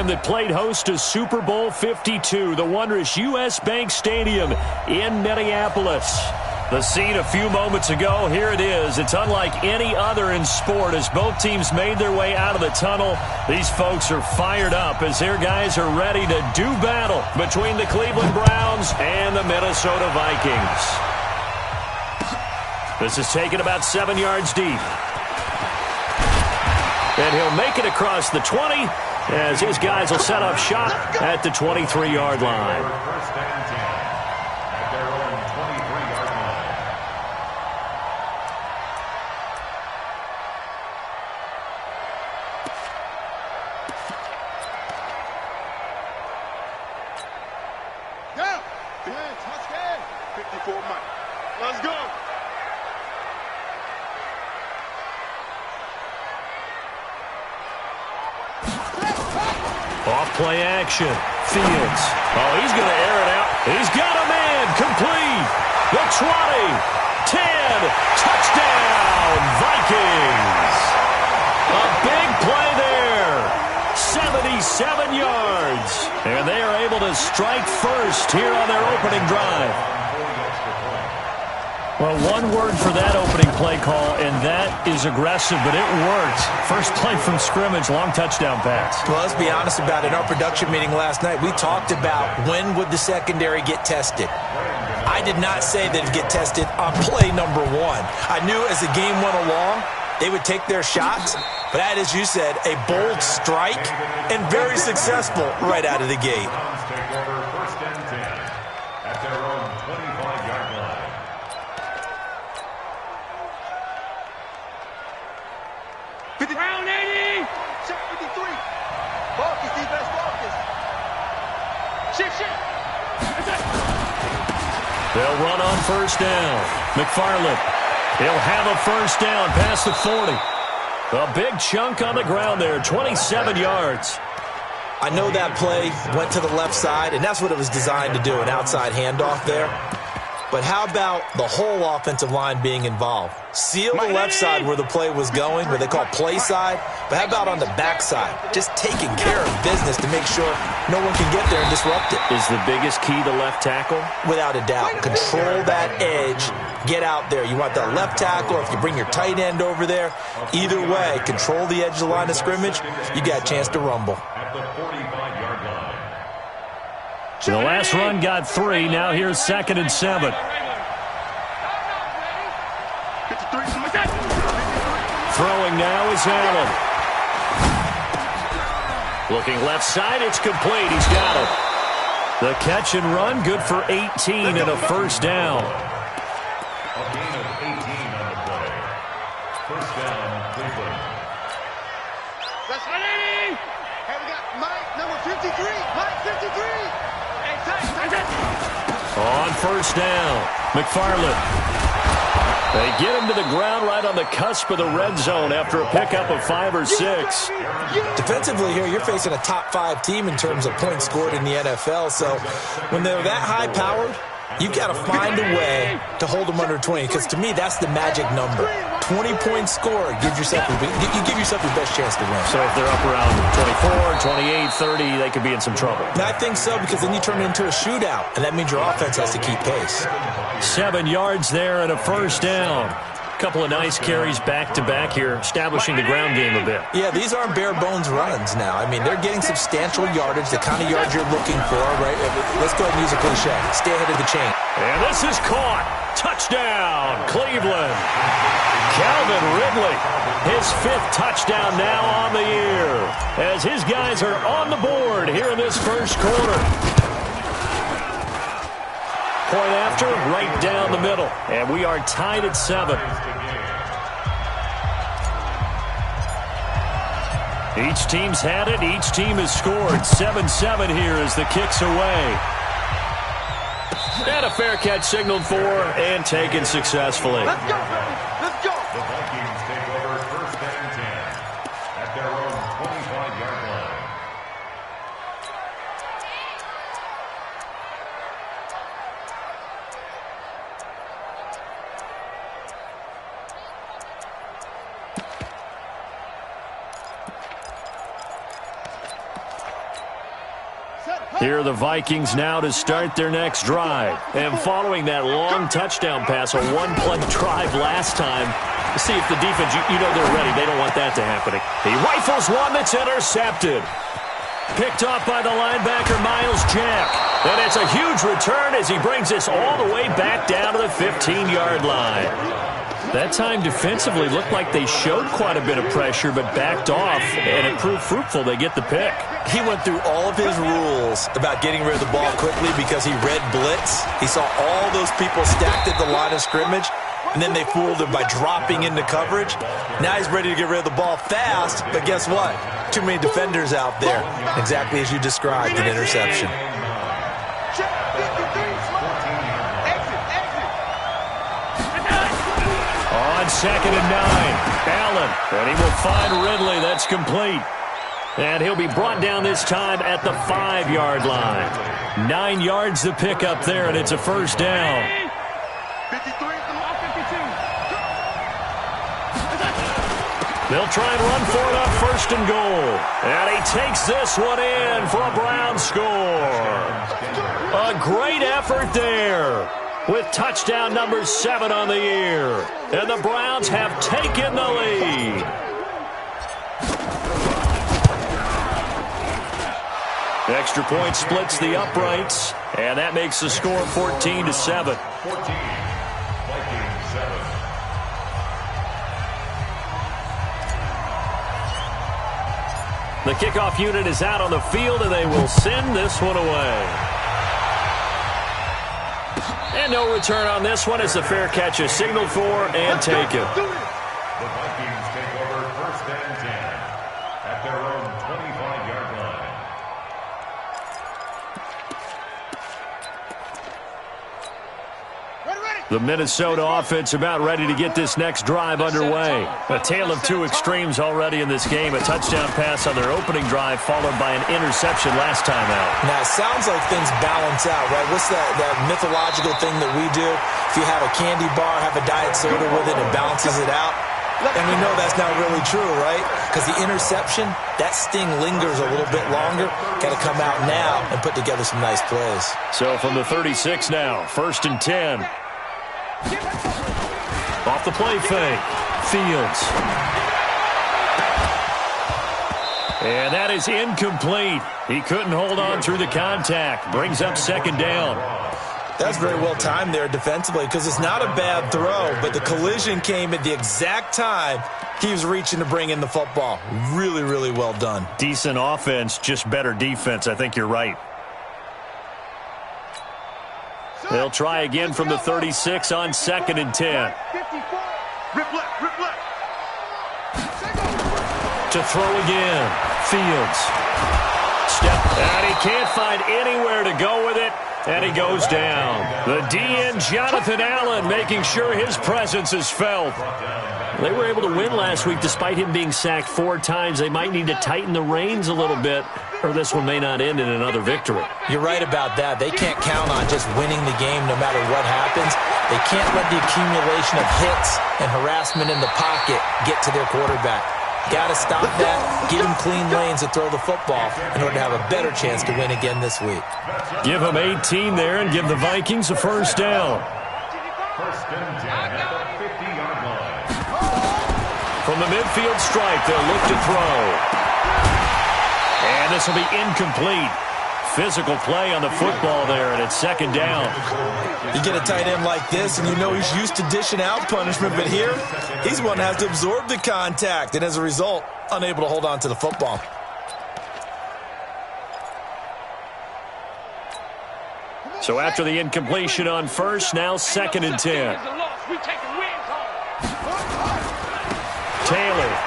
that played host to Super Bowl 52, the wondrous U.S. Bank Stadium in Minneapolis. The scene a few moments ago, here it is. It's unlike any other in sport as both teams made their way out of the tunnel. These folks are fired up as their guys are ready to do battle between the Cleveland Browns and the Minnesota Vikings. This is taken about 7 yards deep. And he'll make it across the 20 as his guys will set up shop at the 23-yard line. Let's go. Off play action. Fields. Oh, he's going to air it out. He's got a man. Complete. The 20. 10. Touchdown. Vikings. A big play there. 77 yards. And they are able to strike first here on their opening drive. Well, one word for that opening play call, and that is aggressive, but it worked. First play from scrimmage, long touchdown pass. Well, let's be honest about it. In our production meeting last night, we talked about when would the secondary get tested. I did not say that it'd get tested on play number one. I knew as the game went along, they would take their shots, but that, as you said, a bold strike and very successful right out of the gate. Round 80. Check 53. Focus, defense, focus. Shift. They'll run on first down. McFarland. He'll have a first down past the 40. A big chunk on the ground there, 27 yards. I know that play went to the left side, and that's what it was designed to do, an outside handoff there. But how about the whole offensive line being involved? Seal the left side where the play was going, where they call play side. But how about on the back side? Just taking care of business to make sure no one can get there and disrupt it. Is the biggest key to left tackle? Without a doubt. Control that edge. Get out there. You want that left tackle, or if you bring your tight end over there. Either way, control the edge of the line of scrimmage. You got a chance to rumble. The last run got 3. Now here's 2nd and 7. Throwing now is Allen. Looking left side, it's complete. He's got it. The catch and run, good for 18 and a first down. A gain of 18 on the play. First down, Cleveland. That's 180. Hey, we got Mike, number 53. Mike, 53. On first down, McFarland. They get him to the ground right on the cusp of the red zone after a pickup of 5 or 6. Defensively here, you're facing a top 5 team in terms of points scored in the NFL. So when they're that high-powered, you've got to find a way to hold them under 20, because to me, that's the magic number. 20-point score, you give yourself your best chance to win. So if they're up around 24, 28, 30, they could be in some trouble. And I think so, because then you turn it into a shootout, and that means your offense has to keep pace. 7 yards there and a first down. Couple of nice carries back-to-back here, establishing the ground game a bit. Yeah, these aren't bare-bones runs now. I mean, they're getting substantial yardage, the kind of yards you're looking for, right? Let's go ahead and use a cliche. Stay ahead of the chain. And this is caught. Touchdown, Cleveland. Calvin Ridley, his 5th touchdown now on the year, as his guys are on the board here in this first quarter. Point after, right down the middle. And we are tied at 7. Each team's had it. Each team has scored. 7-7 here as the kick's away. And a fair catch signaled for and taken successfully. Let's go, let's go. The Vikings take over first and 10 at their own 25-yard line. Here are the Vikings now to start their next drive. And following that long touchdown pass, a one-play drive last time, see if the defense, you know they're ready. They don't want that to happen. He rifles one that's intercepted. Picked off by the linebacker, Miles Jack. And it's a huge return as he brings this all the way back down to the 15-yard line. That time defensively looked like they showed quite a bit of pressure but backed off, and it proved fruitful. They get the pick. He went through all of his rules about getting rid of the ball quickly because he read blitz. He saw all those people stacked at the line of scrimmage, and then they fooled him by dropping into coverage. Now he's ready to get rid of the ball fast, but guess what? Too many defenders out there. Exactly as you described, an interception. On 2nd and 9, Allen, and he will find Ridley. That's complete. And he'll be brought down this time at the 5-yard line. 9 yards to pick up there, and it's a first down. They'll try and run for it on 1st and goal. And he takes this one in for a Brown score. A great effort there with touchdown number 7 on the year. And the Browns have taken the lead. Extra point splits the uprights, and that makes the score 14-7. 14, Vikings 7. The kickoff unit is out on the field, and they will send this one away. And no return on this one as the fair catch is signaled for and taken. The Vikings take over 1st and 10 at their own 25-yard line. The Minnesota offense about ready to get this next drive underway. A tale of two extremes already in this game. A touchdown pass on their opening drive followed by an interception last time out. Now, it sounds like things balance out, right? What's that mythological thing that we do? If you have a candy bar, have a diet soda with it, it balances it out. And we know that's not really true, right? Because the interception, that sting lingers a little bit longer. Got to come out now and put together some nice plays. So from the 36 now, 1st and 10. Off the play fake. Fields. And that is incomplete. He couldn't hold on through the contact. Brings up 2nd down. That's very well timed there defensively because it's not a bad throw, but the collision came at the exact time he was reaching to bring in the football. Really, really well done. Decent offense, just better defense. I think you're right. They'll try again from the 36 on 2nd and 10. To throw again. Fields. Step. And he can't find anywhere to go with it. And he goes down. The DN, Jonathan Allen, making sure his presence is felt. They were able to win last week despite him being sacked 4 times. They might need to tighten the reins a little bit, or this one may not end in another victory. You're right about that. They can't count on just winning the game no matter what happens. They can't let the accumulation of hits and harassment in the pocket get to their quarterback. Got to stop that, give him clean lanes to throw the football in order to have a better chance to win again this week. Give them 18 there and give the Vikings a first down. 1st and 10 at the 50-yard line. From the midfield stripe, they'll look to throw. And this will be incomplete. Physical play on the football there, and it's 2nd down. You get a tight end like this, and you know he's used to dishing out punishment, but here, he's the one that has to absorb the contact, and as a result, unable to hold on to the football. So after the incompletion on 1st, now 2nd and 10. Taylor.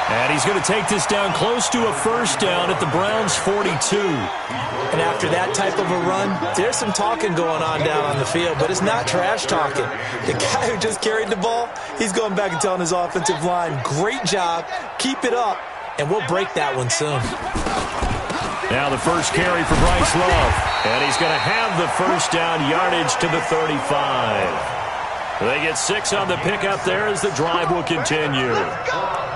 And he's going to take this down close to a first down at the Browns' 42. And after that type of a run, there's some talking going on down on the field, but it's not trash talking. The guy who just carried the ball, he's going back and telling his offensive line, great job, keep it up, and we'll break that one soon. Now the first carry for Bryce Love, and he's going to have the first down, yardage to the 35. They get 6 on the pickup there as the drive will continue.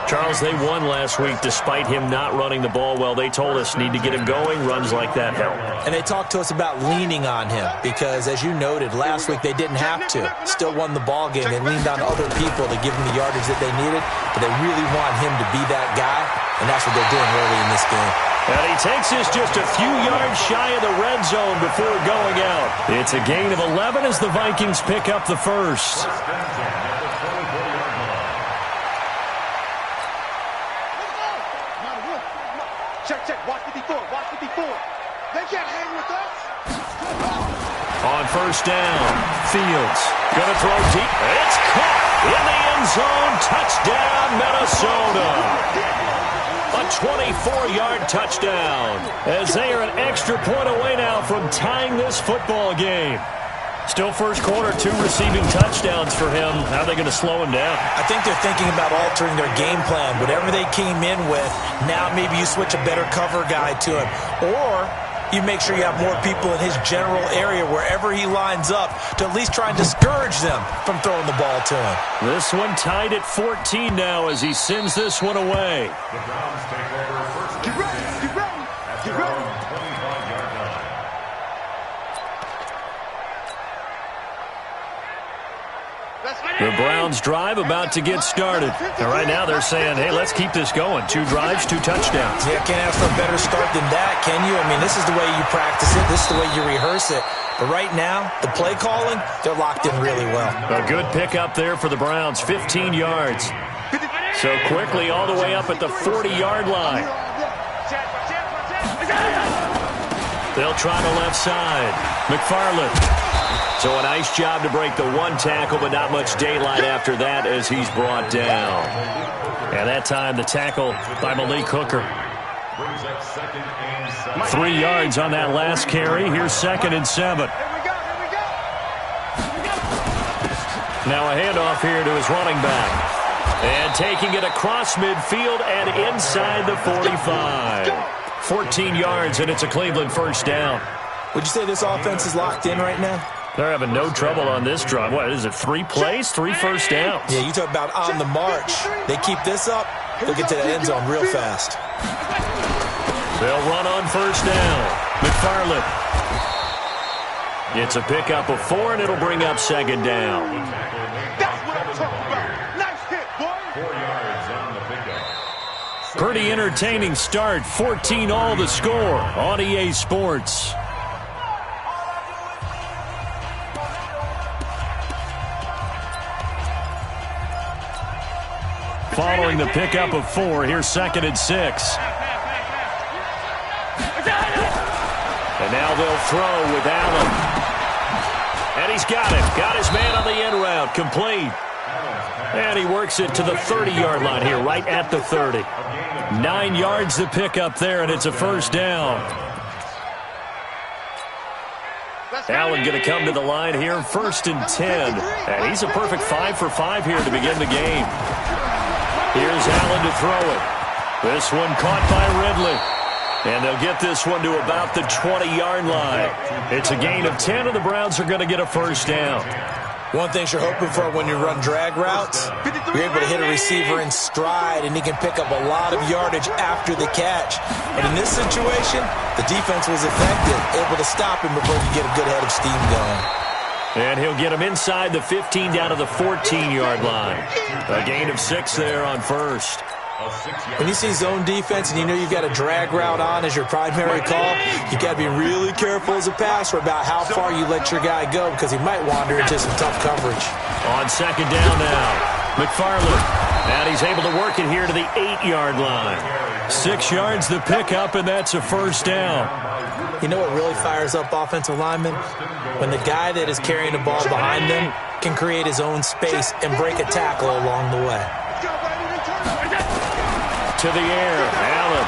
Charles, they won last week despite him not running the ball well. They told us need to get him going. Runs like that help. And they talked to us about leaning on him because, as you noted, last week they didn't have to. Still won the ball game. They leaned on other people to give them the yardage that they needed, but they really want him to be that guy, and that's what they're doing early in this game. And he takes this just a few yards shy of the red zone before going out. It's a gain of 11 as the Vikings pick up the first. Check. Watch the D4. They can't hang with us. On first down, Fields going to throw deep. It's caught in the end zone. Touchdown, Minnesota. A 24-yard touchdown as they are an extra point away now from tying this football game. Still first quarter, 2 receiving touchdowns for him. How are they going to slow him down? I think they're thinking about altering their game plan. Whatever they came in with, now maybe you switch a better cover guy to him. Or you make sure you have more people in his general area wherever he lines up to at least try and discourage them from throwing the ball to him. This one tied at 14 now as he sends this one away. The Browns take over first. Get ready. At their own 25-yard line. The Browns drive about to get started. And right now they're saying, hey, let's keep this going. 2 drives, 2 touchdowns. Yeah, can't ask for a better start than that, can you? I mean, this is the way you practice it. This is the way you rehearse it. But right now, the play calling, they're locked in really well. A good pickup there for the Browns, 15 yards. So quickly all the way up at the 40-yard line. They'll try the left side. McFarland. So a nice job to break the 1 tackle, but not much daylight after that as he's brought down. And that time the tackle by Malik Hooker. 3 yards on that last carry. Here's 2nd and 7. Now a handoff here to his running back. And taking it across midfield and inside the 45. 14 yards, and it's a Cleveland first down. Would you say this offense is locked in right now? They're having no trouble on this drive. What is it, 3 plays, 3 first downs? Yeah, you talk about on the march. They keep this up, they'll get to the end zone real fast. They'll run on first down. McFarland. It's a pickup of 4, and it'll bring up 2nd down. That's what I'm talking about. Nice hit, boy. 4 yards on the pickup. Pretty entertaining start. 14 all the score on EA Sports. Following the pickup of 4, here's 2nd and 6. And now they'll throw with Allen. And he's got it. Got his man on the end route. Complete. And he works it to the 30-yard line here, right at the 30. 9 yards to pick up there, and it's a first down. Allen going to come to the line here, 1st and 10. And he's a perfect 5 for 5 here to begin the game. Here's Allen to throw it. This one caught by Ridley. And they'll get this one to about the 20-yard line. It's a gain of 10, and the Browns are going to get a first down. One thing you're hoping for when you run drag routes, you're able to hit a receiver in stride, and he can pick up a lot of yardage after the catch. But in this situation, the defense was effective, able to stop him before you get a good head of steam going. And he'll get him inside the 15 down to the 14-yard line. A gain of 6 there on first. When you see zone defense and you know you've got a drag route on as your primary call, you've got to be really careful as a passer about how far you let your guy go because he might wander into some tough coverage. On 2nd down now, McFarland. And he's able to work it here to the 8-yard line. 6 yards the pickup, and that's a first down. You know what really fires up offensive linemen? When the guy that is carrying the ball behind them can create his own space and break a tackle along the way. To the air, Allen.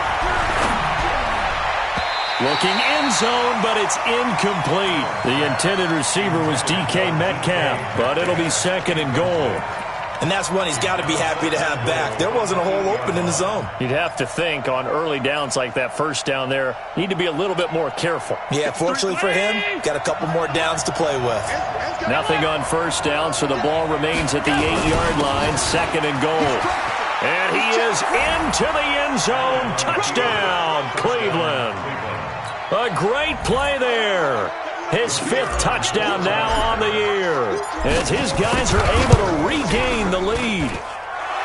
Looking end zone, but it's incomplete. The intended receiver was DK Metcalf, but it'll be 2nd and goal. And that's one he's got to be happy to have back. There wasn't a hole open in the zone. You'd have to think on early downs like that first down there, need to be a little bit more careful. Yeah, fortunately for him, got a couple more downs to play with. Nothing on first down, so the ball remains at the 8-yard line, 2nd and goal. And he is into the end zone. Touchdown, Cleveland. A great play there. His 5th touchdown now on the year, as his guys are able to regain the lead.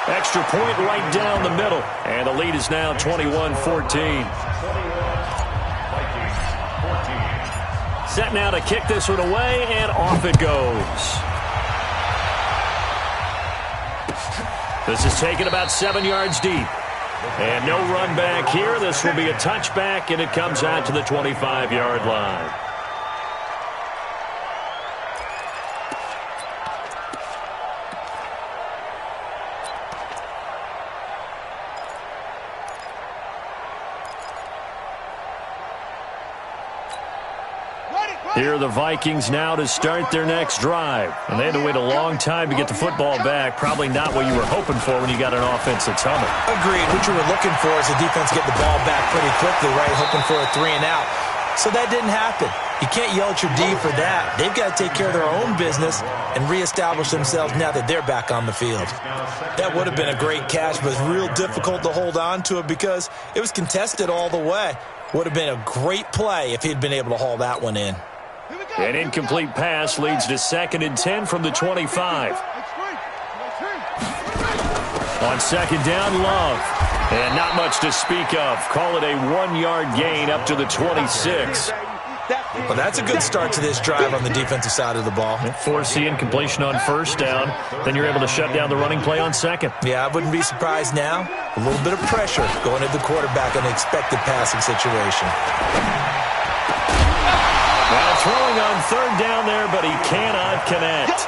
Extra point right down the middle, and the lead is now 21-14. Set now to kick this one away, and off it goes. This is taken about 7 yards deep. And no run back here. This will be a touchback, and it comes out to the 25-yard line. Here are the Vikings now to start their next drive. And they had to wait a long time to get the football back. Probably not what you were hoping for when you got an offense that's humming. Agreed. What you were looking for is the defense get the ball back pretty quickly, right? Hoping for a 3-and-out. So that didn't happen. You can't yell at your D for that. They've got to take care of their own business and reestablish themselves now that they're back on the field. That would have been a great catch, but it's real difficult to hold on to it because it was contested all the way. Would have been a great play if he'd been able to haul that one in. An incomplete pass leads to 2nd and 10 from the 25. On 2nd down, Love. And not much to speak of. Call it a 1-yard gain up to the 26. Well, that's a good start to this drive on the defensive side of the ball. Force the incompletion on 1st down. Then you're able to shut down the running play on 2nd. Yeah, I wouldn't be surprised now. A little bit of pressure going to the quarterback in an expected passing situation. Now throwing on 3rd down there, but he cannot connect.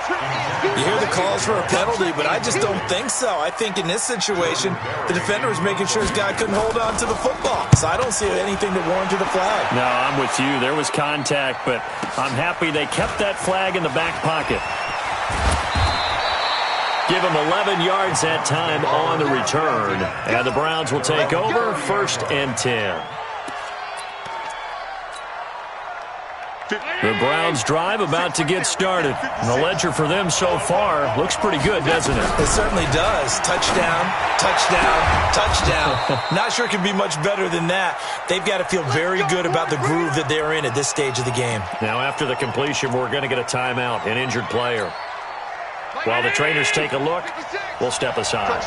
You hear the calls for a penalty, but I just don't think so. I think in this situation, the defender was making sure his guy couldn't hold on to the football. So I don't see anything that warranted a flag. No, I'm with you. There was contact, but I'm happy they kept that flag in the back pocket. Give him 11 yards that time on the return. And the Browns will take over 1st and 10. The Browns drive about to get started. And the ledger for them so far looks pretty good, doesn't it? It certainly does. Touchdown, touchdown, touchdown. Not sure it can be much better than that. They've got to feel very good about the groove that they're in at this stage of the game. Now after the completion, we're going to get a timeout, an injured player. While the trainers take a look, we'll step aside.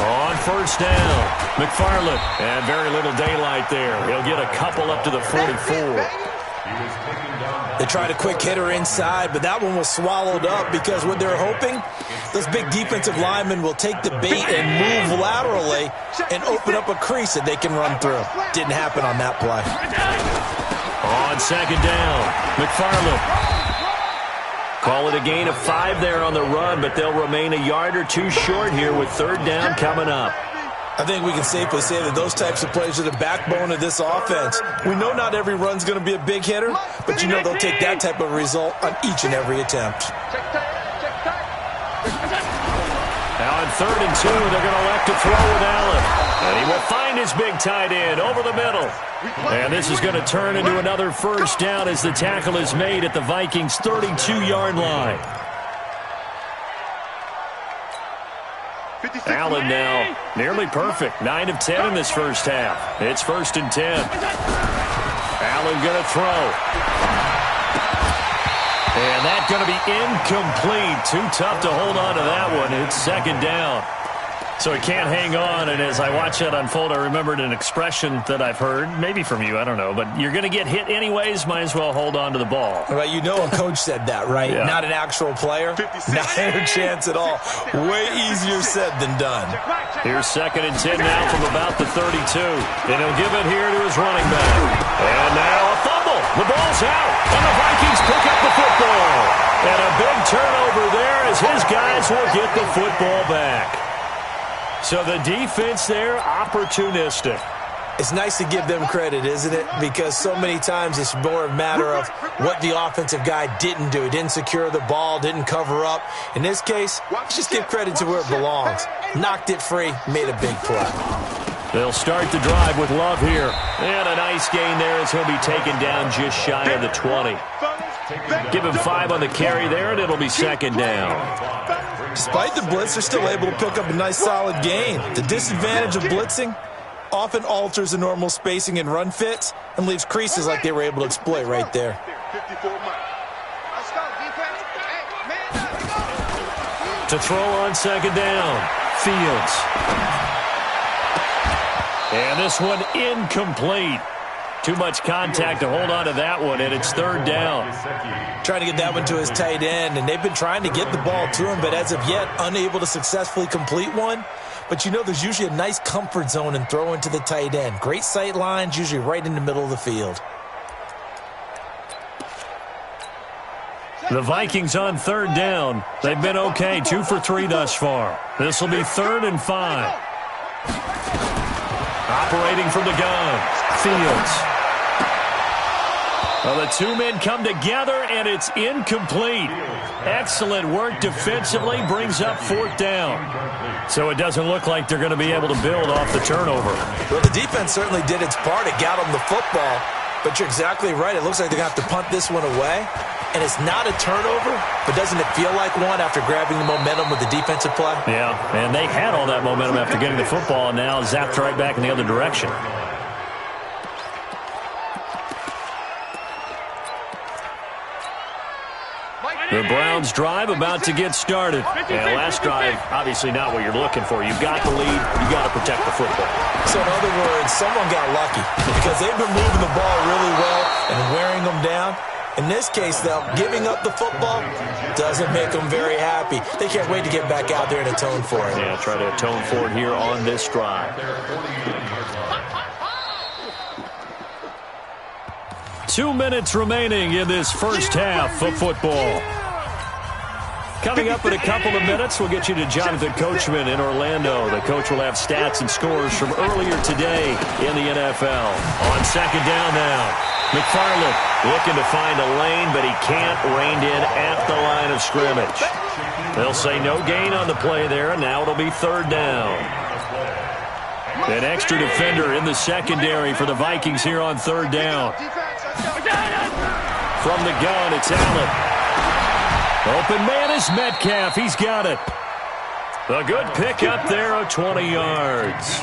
On 1st down, McFarland, and very little daylight there. He'll get a couple up to the 44. They tried a quick hitter inside, but that one was swallowed up because what they're hoping, those big defensive linemen will take the bait and move laterally and open up a crease that they can run through. Didn't happen on that play. On 2nd down, McFarland. Call it a gain of 5 there on the run, but they'll remain a yard or 2 short here with 3rd down coming up. I think we can safely say that those types of plays are the backbone of this offense. We know not every run's going to be a big hitter, but you know they'll take that type of result on each and every attempt. Now on 3rd and 2, they're going to elect to throw with Allen. And he will find his big tight end over the middle. And this is going to turn into another 1st down as the tackle is made at the Vikings' 32-yard line. Allen now nearly perfect. 9 of 10 in this 1st half. It's 1st and 10. Allen going to throw. And that's going to be incomplete. Too tough to hold on to that one. It's 2nd down. So he can't hang on, and as I watch that unfold, I remembered an expression that I've heard, maybe from you, I don't know, but you're going to get hit anyways, might as well hold on to the ball. Well, you know a coach said that, right? Yeah. Not an actual player. Not a chance at all. Way easier said than done. Here's 2nd and 10 now from about the 32. And he'll give it here to his running back. And now a fumble. The ball's out, and the Vikings pick up the football. And a big turnover there as his guys will get the football back. So the defense there, opportunistic. It's nice to give them credit, isn't it? Because so many times it's more a matter of what the offensive guy didn't do. He didn't secure the ball, didn't cover up. In this case, let's just give credit to where it belongs. Knocked it free, made a big play. They'll start the drive with Love here. And a nice gain there as he'll be taken down just shy of the 20. Give him 5 on the carry there, and it'll be second down. Despite the blitz, they're still able to pick up a nice, solid gain. The disadvantage of blitzing often alters the normal spacing and run fits and leaves creases like they were able to exploit right there. To throw on second down, Fields. And this one incomplete. Too much contact to hold on to that one, and it's third down. Trying to get that one to his tight end, and they've been trying to get the ball to him, but as of yet, unable to successfully complete one. But you know there's usually a nice comfort zone in throwing to the tight end. Great sight lines, usually right in the middle of the field. The Vikings on third down. They've been okay, 2 for 3 thus far. This will be 3rd and 5. Operating from the gun, Fields. Well, the two men come together, and it's incomplete. Excellent work defensively, brings up 4th down. So it doesn't look like they're going to be able to build off the turnover. Well, the defense certainly did its part. It got them the football. But you're exactly right. It looks like they're going to have to punt this one away. And it's not a turnover, but doesn't it feel like one after grabbing the momentum with the defensive play? Yeah, and they had all that momentum after getting the football, and now zapped right back in the other direction. The Browns drive about to get started. And last drive, obviously not what you're looking for. You've got the lead. You've got to protect the football. So in other words, someone got lucky because they've been moving the ball really well and wearing them down. In this case, though, giving up the football doesn't make them very happy. They can't wait to get back out there and atone for it. Yeah, try to atone for it here on this drive. 2 minutes remaining in this first half of football. Coming up in a couple of minutes, we'll get you to Jonathan Coachman in Orlando. The coach will have stats and scores from earlier today in the NFL. On second down now, McFarland looking to find a lane, but he can't, reined in at the line of scrimmage. They'll say no gain on the play there, and now it'll be 3rd down. An extra defender in the secondary for the Vikings here on 3rd down. From the gun, it's Allen. Open man is Metcalf. He's got it. A good pick up there of 20 yards.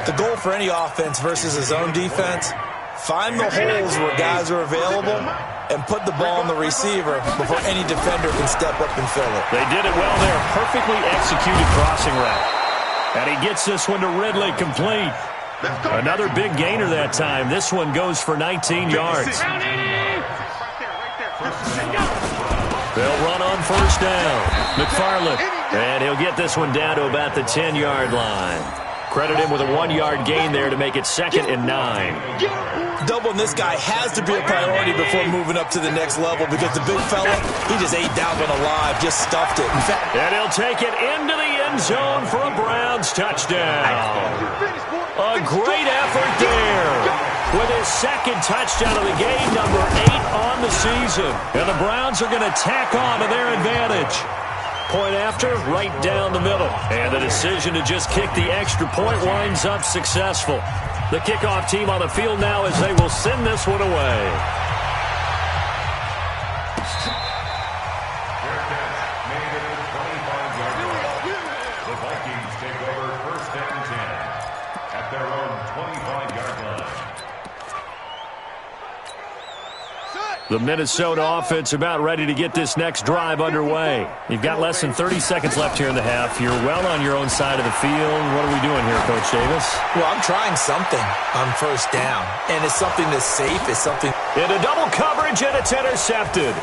The goal for any offense versus his own defense, find the holes where guys are available and put the ball on the receiver before any defender can step up and fill it. They did it well there. Perfectly executed crossing route. And he gets this one to Ridley complete. Another big gainer that time. This one goes for 19 yards. They'll run on first down. McFarland. And he'll get this one down to about the 10-yard line. Credit him with a 1-yard gain there to make it 2nd and 9. Doubling this guy has to be a priority before moving up to the next level because the big fella, he just ate that one alive, just stuffed it. In fact, and he'll take it into the end zone for a Browns touchdown. A great effort there with his 2nd touchdown of the game, number 8 on the season. And the Browns are going to tack on to their advantage. Point after, right down the middle. And the decision to just kick the extra point winds up successful. The kickoff team on the field now as they will send this one away. The Vikings take over 1st and 10 at their own 25-yard line. The Minnesota offense about ready to get this next drive underway. You've got less than 30 seconds left here in the half. You're well on your own side of the field. What are we doing here, Coach Davis? well, I'm trying something on first down, and it's something that's safe. It's something. Into double coverage, and it's intercepted.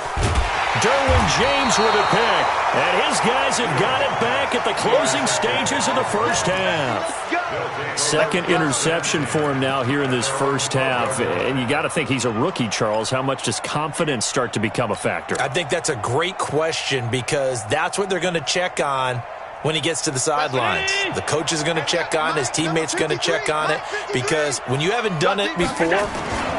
Derwin James with a pick. And his guys have got it back at the closing stages of the first half. 2nd interception for him now here in this first half. And you got to think he's a rookie, Charles. How much does confidence start to become a factor? I think that's a great question because that's what they're going to check on when he gets to the sidelines. The coach is going to check on, his teammates are going to check on it because when you haven't done it before,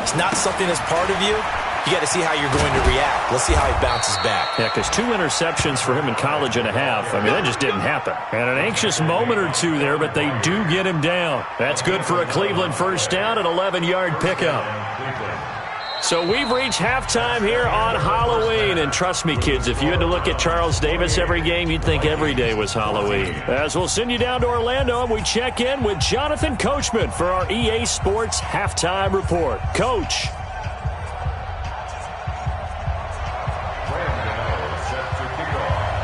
it's not something that's part of you. You got to see how you're going to react. Let's see how he bounces back. Yeah, because 2 interceptions for him in college and a half. I mean, that just didn't happen. And an anxious moment or two there, but they do get him down. That's good for a Cleveland first down, an 11-yard pickup. So we've reached halftime here on Halloween. And trust me, kids, if you had to look at Charles Davis every game, you'd think every day was Halloween. As we'll send you down to Orlando, and we check in with Jonathan Coachman for our EA Sports Halftime Report. Coach.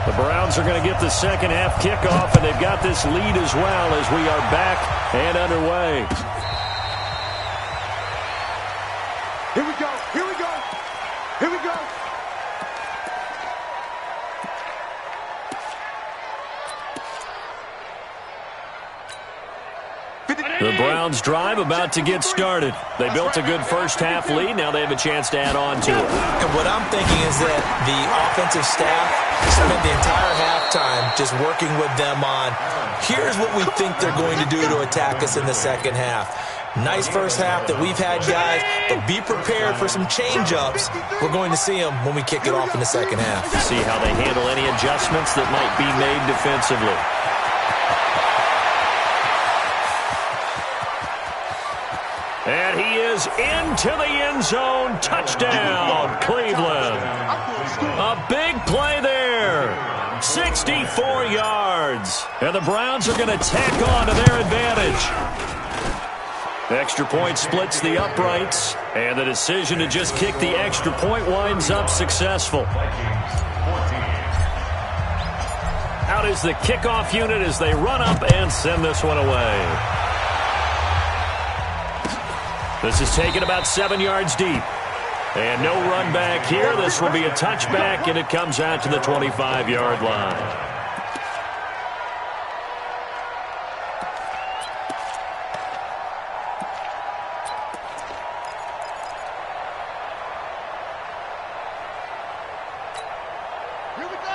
The Browns are going to get the second half kickoff, and they've got this lead as well as we are back and underway. Here we go. Here we go. Here we go. The Browns drive about to get started. They built a good first half lead. Now they have a chance to add on to it. And what I'm thinking is that the offensive staff spent the entire halftime just working with them on, here's what we think they're going to do to attack us in the second half. Nice first half that we've had, guys, but be prepared for some change-ups. We're going to see them when we kick it off in the second half. See how they handle any adjustments that might be made defensively. And he is into the end zone. Touchdown, Cleveland. A big play there. 64 yards. And the Browns are going to tack on to their advantage. Extra point splits the uprights, and the decision to just kick the extra point winds up successful. Out is the kickoff unit as they run up and send this one away. This is taken about 7 yards deep. And no run back here. This will be a touchback, and it comes out to the 25-yard line.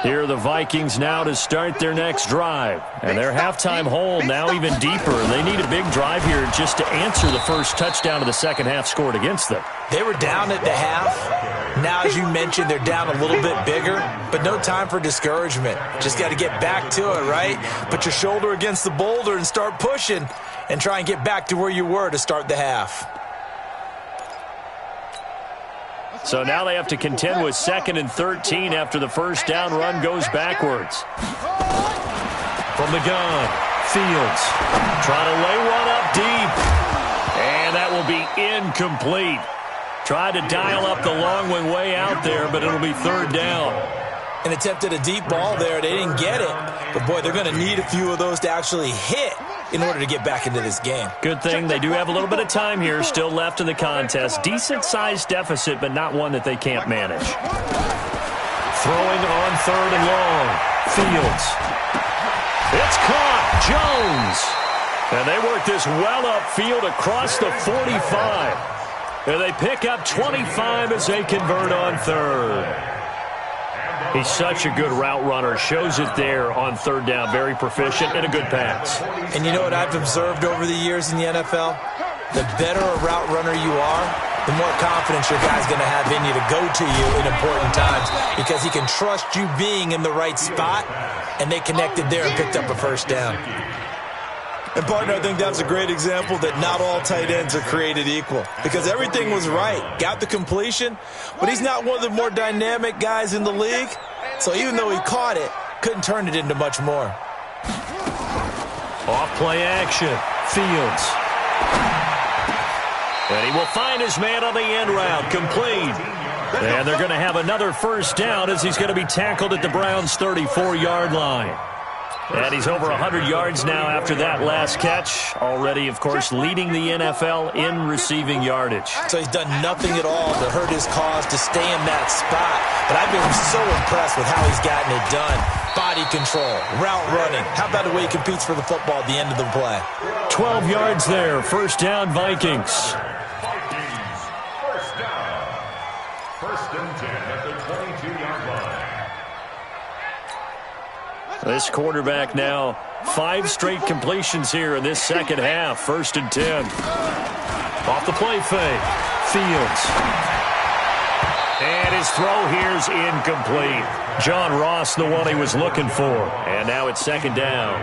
Here are the Vikings now to start their next drive. And their halftime hole now even deeper. They need a big drive here just to answer the first touchdown of the second half scored against them. They were down at the half. Now, as you mentioned, they're down a little bit bigger, but no time for discouragement. Just got to get back to it, right? Put your shoulder against the boulder and start pushing and try and get back to where you were to start the half. So now they have to contend with 2nd and 13 after the first down run goes backwards. From the gun, Fields trying to lay one up deep. And that will be incomplete. Tried to dial up the long one way out there, but it'll be 3rd down. And attempted a deep ball there. They didn't get it. But, boy, they're going to need a few of those to actually hit in order to get back into this game. Good thing they do have a little bit of time here still left in the contest. Decent-sized deficit, but not one that they can't manage. Throwing on 3rd and long. Fields. It's caught. Jones. And they work this well upfield across the 45. And they pick up 25 as they convert on 3rd. He's such a good route runner. Shows it there on 3rd down. Very proficient and a good pass. And you know what I've observed over the years in the NFL? The better a route runner you are, the more confidence your guy's going to have in you to go to you in important times because he can trust you being in the right spot, and they connected there and picked up a first down. And, partner, I think that's a great example that not all tight ends are created equal because everything was right. Got the completion, but he's not one of the more dynamic guys in the league. So even though he caught it, couldn't turn it into much more. Off play action. Fields. And he will find his man on the end route. Complete. And they're going to have another first down as he's going to be tackled at the Browns' 34-yard line. And he's over 100 yards now after that last catch. Already, of course, leading the NFL in receiving yardage. So he's done nothing at all to hurt his cause to stay in that spot. But I've been so impressed with how he's gotten it done. Body control, route running. How about the way he competes for the football at the end of the play? 12 yards there. First down, Vikings. First down. 1st and 10 at the 22-yard line. This quarterback now, 5 straight completions here in this second half. 1st and 10. Off the play fake. Fields. And his throw here's incomplete. John Ross, the one he was looking for. And now it's 2nd down.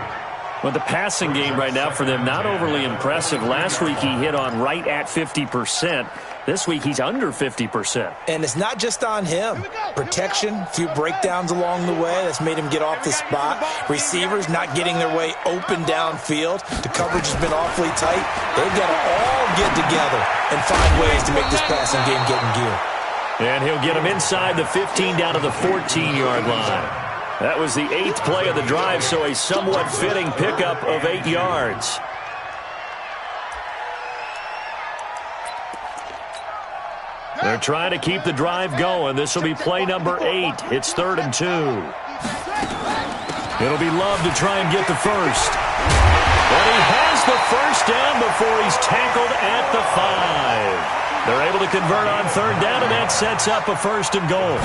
But the passing game right now for them, not overly impressive. Last week he hit on right at 50%. This week, he's under 50%. And it's not just on him. Protection, a few breakdowns along the way. That's made him get off the spot. Receivers not getting their way open downfield. The coverage has been awfully tight. They've got to all get together and find ways to make this passing game get in gear. And he'll get him inside the 15 down to the 14-yard line. That was the 8th play of the drive, so a somewhat fitting pickup of 8 yards. They're trying to keep the drive going. This will be play number 8. It's 3rd and 2. It'll be Love to try and get the first. But he has the first down before he's tackled at the 5. They're able to convert on 3rd down, and that sets up a 1st and goal.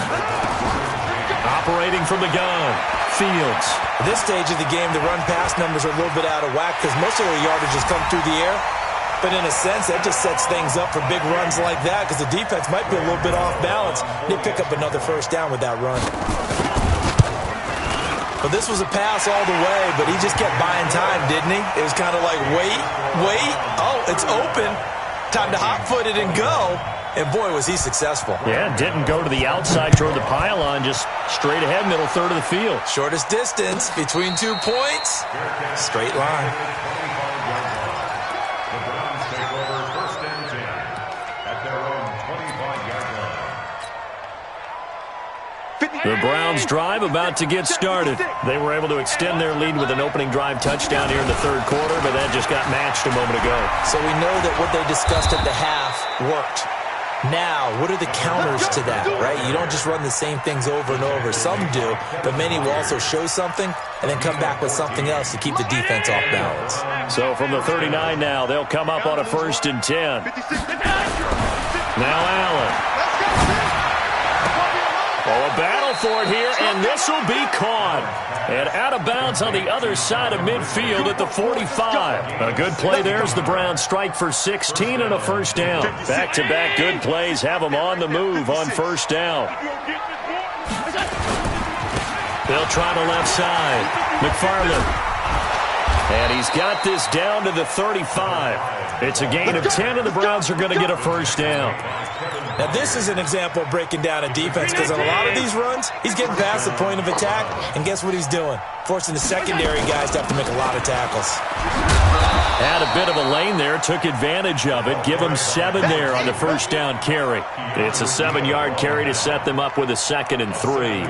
Operating from the gun, Fields. At this stage of the game, the run-pass numbers are a little bit out of whack because most of their yardage has come through the air. But in a sense, that just sets things up for big runs like that because the defense might be a little bit off balance. They pick up another 1st down with that run. But this was a pass all the way, but he just kept buying time, didn't he? It was kind of like, wait. Oh, it's open. Time to hot-foot it and go. And, boy, was he successful. Yeah, didn't go to the outside toward the pylon, just straight ahead, middle third of the field. Shortest distance between 2 points. Straight line. The Browns take over 1st and 10 at their own 25-yard line. The Browns drive about to get started. They were able to extend their lead with an opening drive touchdown here in the 3rd quarter, but that just got matched a moment ago. So we know that what they discussed at the half worked. Now, what are the counters to that, right? You don't just run the same things over and over. Some do, but many will also show something and then come back with something else to keep the defense off balance. So from the 39 now, they'll come up on a 1st and 10. Now Allen. Oh, a battle for it here, and this will be caught. And out of bounds on the other side of midfield at the 45. A good play there as the Browns strike for 16 and a 1st down. Back-to-back good plays have them on the move on 1st down. They'll try the left side. McFarland. And he's got this down to the 35. It's a gain of 10, and the Browns are going to get a 1st down. Now, this is an example of breaking down a defense because on a lot of these runs, he's getting past the point of attack, and guess what he's doing? Forcing the secondary guys to have to make a lot of tackles. Had a bit of a lane there, took advantage of it. Give them 7 there on the 1st down carry. It's a 7-yard carry to set them up with a 2nd and 3.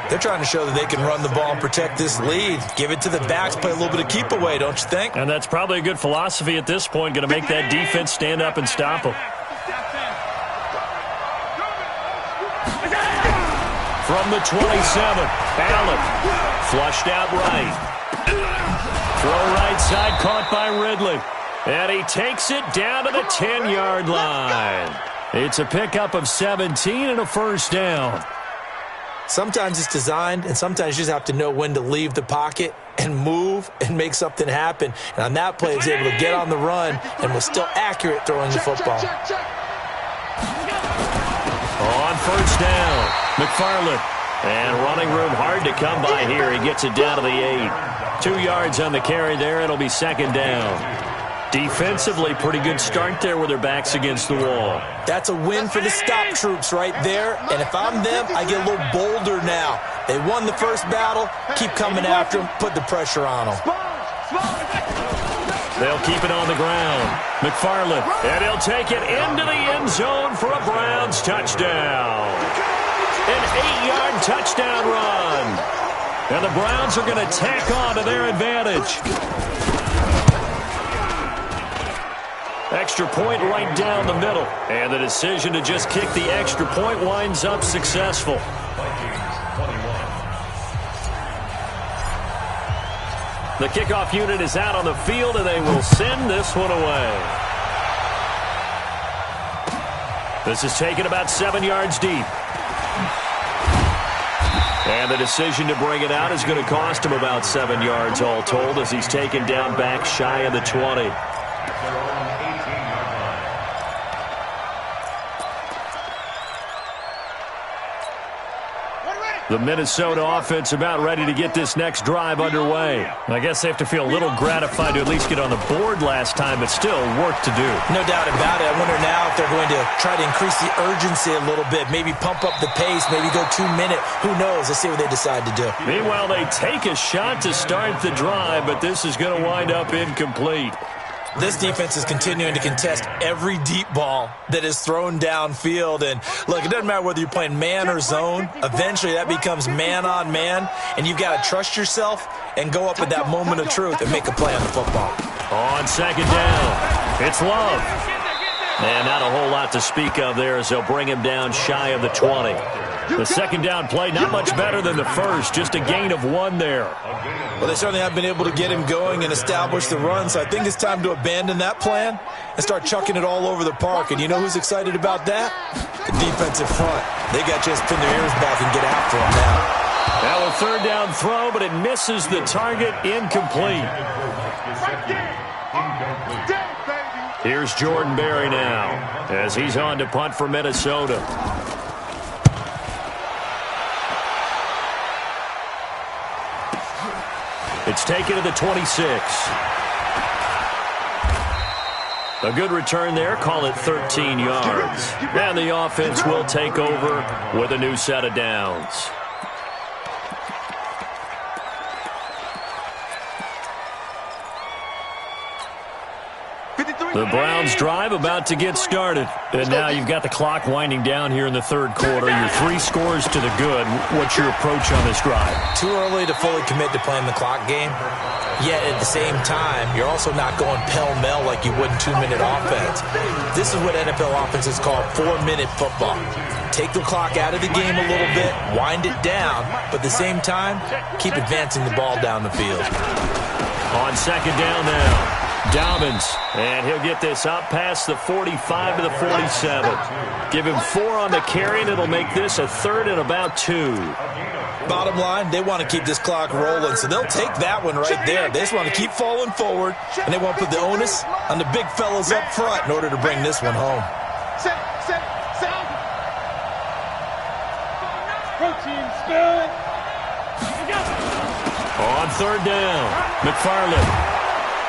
They're trying to show that they can run the ball and protect this lead. Give it to the backs, play a little bit of keep away, don't you think? And that's probably a good philosophy at this point, going to make that defense stand up and stop them. From the 27, Allen flushed out right. Throw right side, caught by Ridley. And he takes it down to the 10-yard line. It's a pickup of 17 and a 1st down. Sometimes it's designed, and sometimes you just have to know when to leave the pocket and move and make something happen. And on that play, he was able to get on the run and was still accurate throwing the football. On 1st down, McFarland. And running room hard to come by here. He gets it down to the 8. 2 yards on the carry there. It'll be 2nd down. Defensively, pretty good start there with their backs against the wall. That's a win for the stop troops right there. And if I'm them, I get a little bolder now. They won the first battle. Keep coming after them. Put the pressure on them. They'll keep it on the ground. McFarland. And he'll take it into the end zone for a Browns touchdown. An 8-yard touchdown run. And the Browns are going to tack on to their advantage. Extra point right down the middle. And the decision to just kick the extra point winds up successful. The kickoff unit is out on the field, and they will send this one away. This is taken about 7 yards deep. And the decision to bring it out is going to cost him about 7 yards all told as he's taken down back shy of the 20. The Minnesota offense about ready to get this next drive underway. I guess they have to feel a little gratified to at least get on the board last time, but still work to do. No doubt about it. I wonder now if they're going to try to increase the urgency a little bit, maybe pump up the pace, maybe go 2 minute. Who knows? Let's see what they decide to do. Meanwhile, they take a shot to start the drive, but this is going to wind up incomplete. This defense is continuing to contest every deep ball that is thrown downfield. And, look, it doesn't matter whether you're playing man or zone. Eventually, that becomes man on man, and you've got to trust yourself and go up at that moment of truth and make a play on the football. On second down, it's Love. And not a whole lot to speak of there as they'll bring him down shy of the 20. The second down play, not much better than the first, just a gain of 1 there. Well, they certainly have been able to get him going and establish the run, so I think it's time to abandon that plan and start chucking it all over the park. And you know who's excited about that? The defensive front. They got to just pin their ears back and get after him now. Now a third down throw, but it misses the target, incomplete. Here's Jordan Berry now as he's on to punt for Minnesota. It's taken to the 26. A good return there. Call it 13 yards. And the offense will take over with a new set of downs. The Browns drive about to get started. And now you've got the clock winding down here in the third quarter. Your 3 scores to the good. What's your approach on this drive? Too early to fully commit to playing the clock game. Yet at the same time, you're also not going pell-mell like you would in 2-minute offense. This is what NFL offenses call 4-minute football. Take the clock out of the game a little bit, wind it down, but at the same time, keep advancing the ball down the field. On second down now. Dobbins, and he'll get this up past the 45 to the 47. Give him 4 on the carry, and it'll make this a third and about 2. Bottom line, they want to keep this clock rolling, so they'll take that one right there. They just want to keep falling forward, and they want to put the onus on the big fellas up front in order to bring this one home. On third down, McFarland.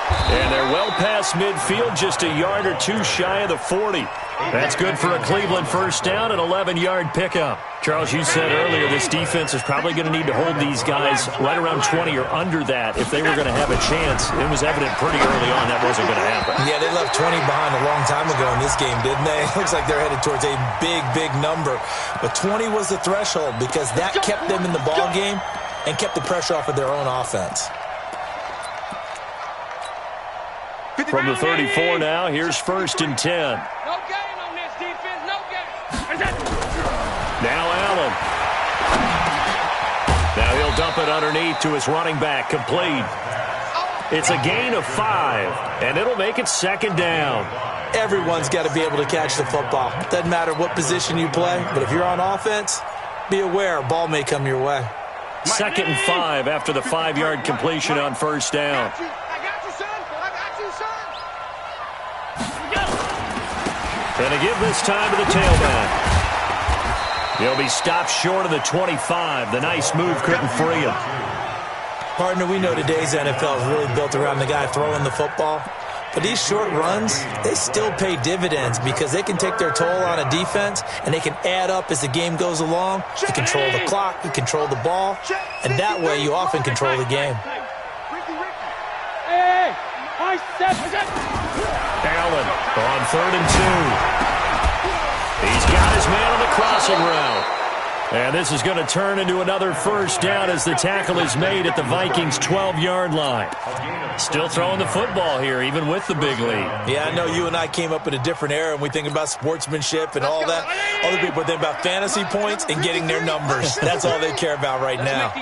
And they're well past midfield, just a yard or 2 shy of the 40. That's good for a Cleveland first down, an 11-yard pickup. Charles, you said earlier this defense is probably going to need to hold these guys right around 20 or under that if they were going to have a chance. It was evident pretty early on that wasn't going to happen. Yeah, they left 20 behind a long time ago in this game, didn't they? It looks like they're headed towards a big, big number. But 20 was the threshold because that kept them in the ball game and kept the pressure off of their own offense. From the 34 now, here's first and 10. No game on this defense, no game. Now Allen. Now he'll dump it underneath to his running back, complete. It's a gain of 5, and it'll make it second down. Everyone's got to be able to catch the football. Doesn't matter what position you play, but if you're on offense, be aware a ball may come your way. Second and 5 after the 5-yard completion on first down. And a give this time to the tailback. He'll be stopped short of the 25. The nice move couldn't free him. Partner, we know today's NFL is really built around the guy throwing the football. But these short runs, they still pay dividends because they can take their toll on a defense and they can add up as the game goes along. You control the clock, you control the ball, and that way you often control the game. Allen on third and 2. He's got his man on the crossing route. And this is going to turn into another first down as the tackle is made at the Vikings' 12-yard line. Still throwing the football here, even with the big lead. Yeah, I know you and I came up in a different era, and we think about sportsmanship and all that. Other people think about fantasy points and getting their numbers. That's all they care about right now.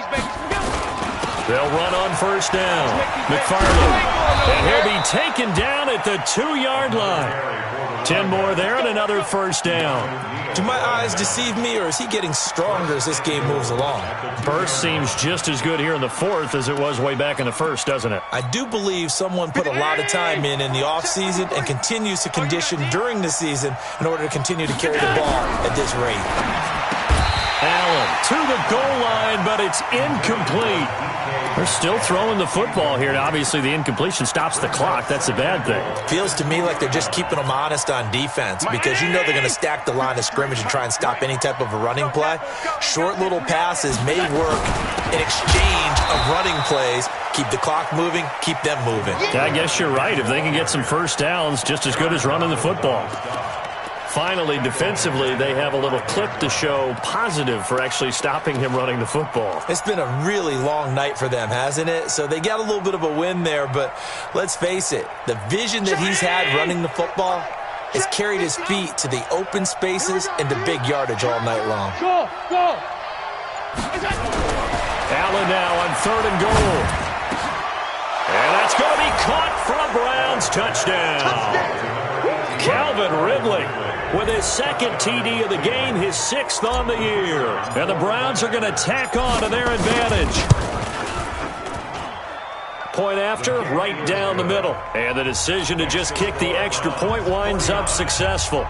They'll run on first down. McFarland. And he'll be taken down at the 2-yard line. 10 more there and another first down. Do my eyes deceive me, or is he getting stronger as this game moves along? Burst seems just as good here in the fourth as it was way back in the first, doesn't it? I do believe someone put a lot of time in the offseason and continues to condition during the season in order to continue to carry the ball at this rate. Allen. to the goal line, but it's incomplete. They're still throwing the football here. Now, obviously, the incompletion stops the clock. That's a bad thing. Feels to me like they're just keeping them honest on defense because you know they're going to stack the line of scrimmage and try and stop any type of a running play. Short little passes may work in exchange of running plays. Keep the clock moving, keep them moving. I guess you're right. If they can get some first downs, just as good as running the football. Finally, defensively, they have a little clip to show positive for actually stopping him running the football. It's been a really long night for them, hasn't it? So they got a little bit of a win there, but let's face it, the vision that he's had running the football has carried his feet to the open spaces and to big yardage all night long. Go! Allen now on 3rd and goal. And that's going to be caught for a Browns touchdown. Calvin Ridley with his 2nd TD of the game, his 6th on the year. And the Browns are going to tack on to their advantage. Point after, right down the middle. And the decision to just kick the extra point winds up successful.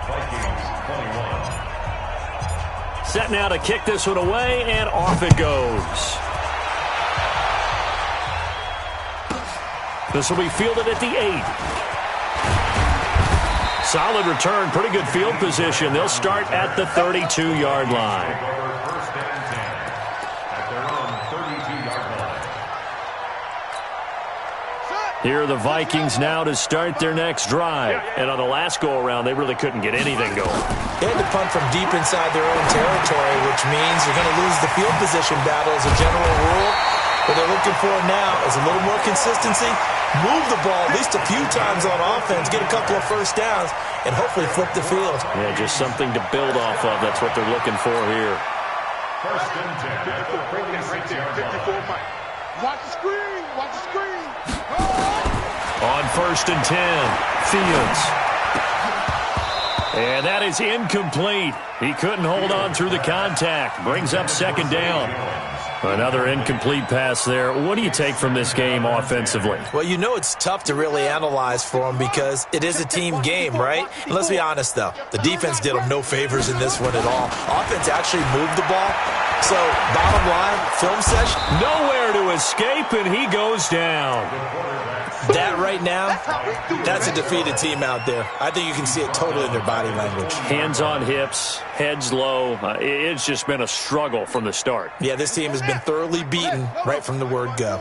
Set now to kick this one away, and off it goes. This will be fielded at the 8. Solid return, pretty good field position. They'll start at the 32-yard line. Here are the Vikings now to start their next drive. And on the last go-around, they really couldn't get anything going. They had to punt from deep inside their own territory, which means you're going to lose the field position battle as a general rule. What they're looking for now is a little more consistency, move the ball at least a few times on offense, get a couple of first downs, and hopefully flip the field. Yeah, just something to build off of. That's what they're looking for here. First and 10. 54. Watch the screen. Watch the screen. On 1st and 10, Fields. And that is incomplete. He couldn't hold on through the contact. Brings up 2nd down. Another incomplete pass there. What do you take from this game offensively? Well, you know it's tough to really analyze for them because it is a team game, right? And let's be honest, though. The defense did them no favors in this one at all. Offense actually moved the ball. So, bottom line, film session. Nowhere to escape, and he goes down. That right now, that's a defeated team out there. I think you can see it totally in their body language. Hands on hips, heads low. It's just been a struggle from the start. Yeah, this team has been thoroughly beaten right from the word go.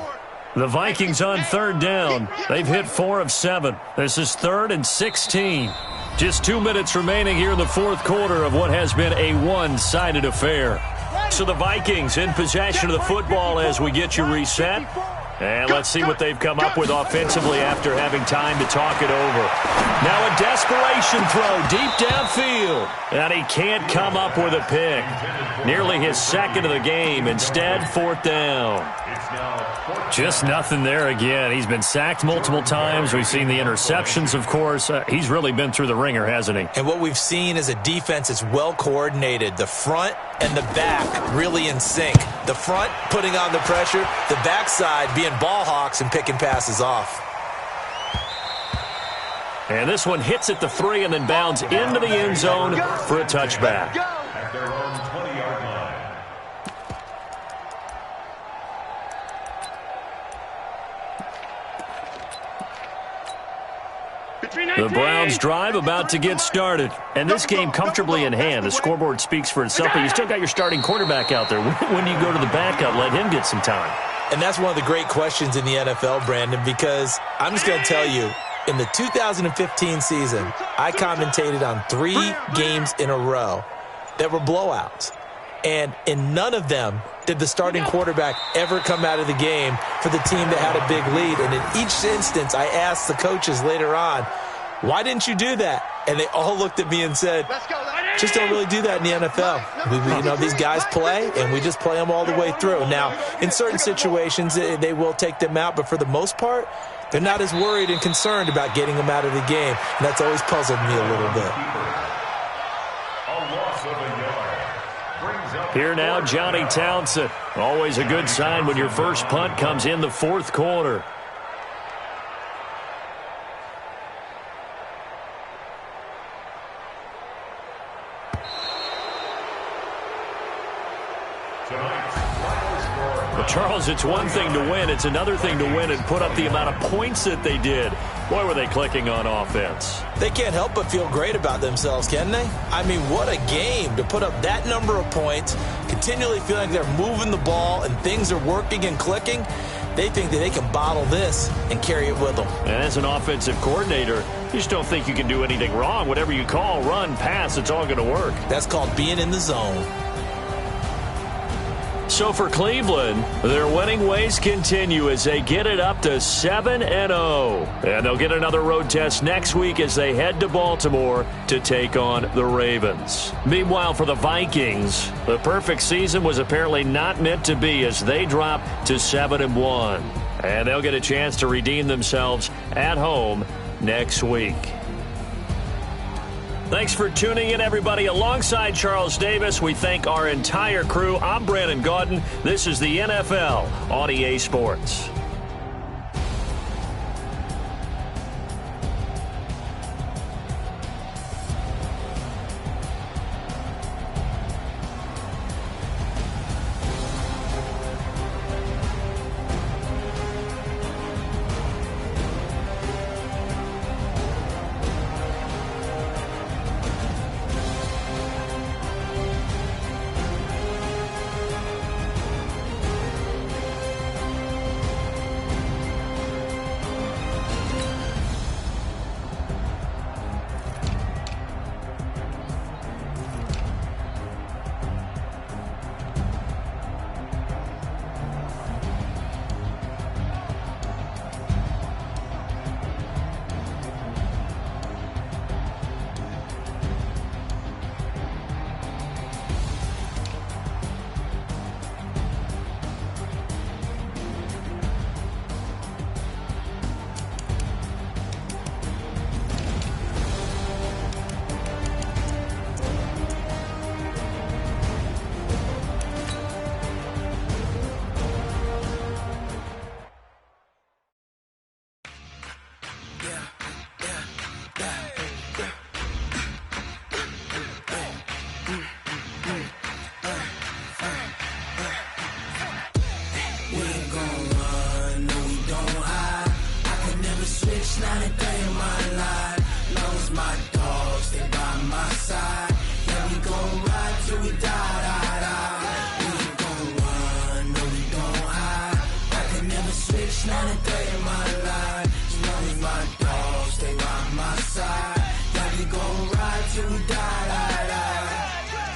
The Vikings on 3rd down. They've hit 4 of 7. This is 3rd and 16. Just 2 minutes remaining here in the 4th quarter of what has been a one-sided affair. So the Vikings in possession of the football as we get you reset. And let's see what they've come up with offensively after having time to talk it over. Now a desperation throw deep downfield. And he can't come up with a pick. Nearly his 2nd of the game. Instead, 4th down. Just nothing there again. He's been sacked multiple times. We've seen the interceptions, of course. He's really been through the ringer, hasn't he? And what we've seen is a defense that's well coordinated. The front and the back really in sync. The front putting on the pressure, the backside being ball hawks and picking passes off. And this one hits at the 3 and then bounds into the end zone for a touchback. At their own 20-yard line. The Browns drive about to get started. And this game comfortably in hand. The scoreboard speaks for itself, but you still got your starting quarterback out there. When you go to the backup, let him get some time. And that's one of the great questions in the NFL, Brandon, because I'm just going to tell you, in the 2015 season, I commentated on 3 games in a row that were blowouts. And in none of them did the starting quarterback ever come out of the game for the team that had a big lead. And in each instance, I asked the coaches later on, why didn't you do that? And they all looked at me and said, just don't really do that in the NFL. These guys play, and we just play them all the way through. Now, in certain situations, they will take them out, but for the most part, they're not as worried and concerned about getting them out of the game. And that's always puzzled me a little bit. Here now, Johnny Townsend. Always a good sign when your first punt comes in the 4th quarter. Well, Charles, it's one thing to win. It's another thing to win and put up the amount of points that they did. Boy, were they clicking on offense. They can't help but feel great about themselves, can they? I mean, what a game to put up that number of points, continually feeling like they're moving the ball and things are working and clicking. They think that they can bottle this and carry it with them. And as an offensive coordinator, you just don't think you can do anything wrong. Whatever you call, run, pass, it's all going to work. That's called being in the zone. So for Cleveland, their winning ways continue as they get it up to 7-0. And they'll get another road test next week as they head to Baltimore to take on the Ravens. Meanwhile, for the Vikings, the perfect season was apparently not meant to be as they drop to 7-1. And they'll get a chance to redeem themselves at home next week. Thanks for tuning in, everybody. Alongside Charles Davis, we thank our entire crew. I'm Brandon Gaudin. This is the NFL on EA Sports.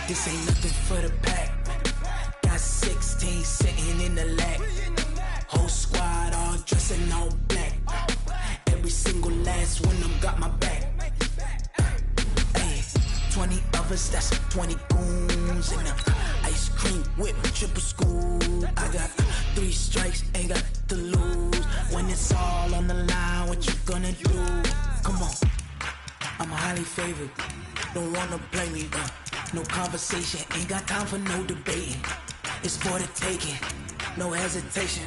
This ain't nothing for the pack. Got 16 sitting in the lap. Whole squad all dressing all black. Every single last one of them got my back. Hey, 20 of us, that's 20 goons. And ice cream whip, triple scoop. I got 3 strikes, ain't got to lose. When it's all on the line, what you gonna do? Come on, I'm highly favored. Don't wanna play me, no conversation, ain't got time for no debating. It's for the taking, no hesitation.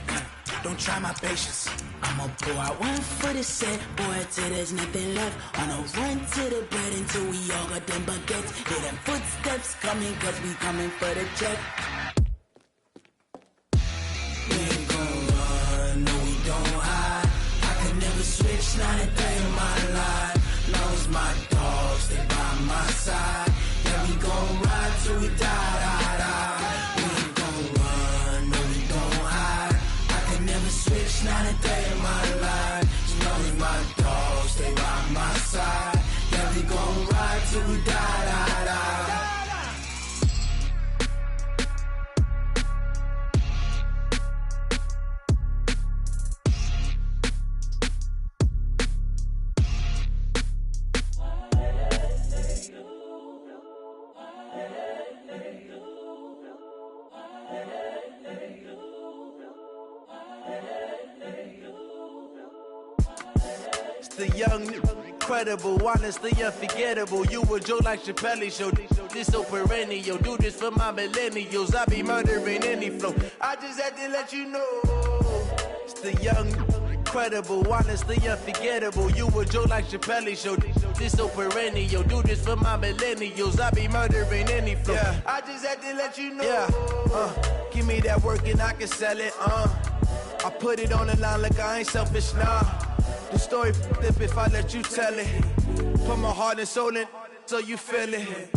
Don't try my patience. I'ma pour out one for the set, boy, till there's nothing left. On a run to the bread until we all got them baguettes. Hear them footsteps coming, cause we coming for the check. We ain't gon' run, no we don't hide. I could never switch, not a day in my life. Long as my dogs, they by my side. Yeah, we gon' ride till we die. We ain't gon' run, no we don't hide. I could never switch, not a day in my life. As long as my dogs, they by my side. Yeah, we gon' ride till we die. The young, incredible, honestly unforgettable. You a joke like Chappelle Show. This so perennial. Do this for my millennials. I be murdering any flow. I just had to let you know. It's the young, incredible, honestly unforgettable. You a Joe like Chappelle show. This so perennial. Do this for my millennials. I be murdering any flow. Yeah. I just had to let you know. Yeah. Give me that work and I can sell it. I put it on the line like I ain't selfish, nah. The story flip if I let you tell it. Put my heart and soul in so you feel it.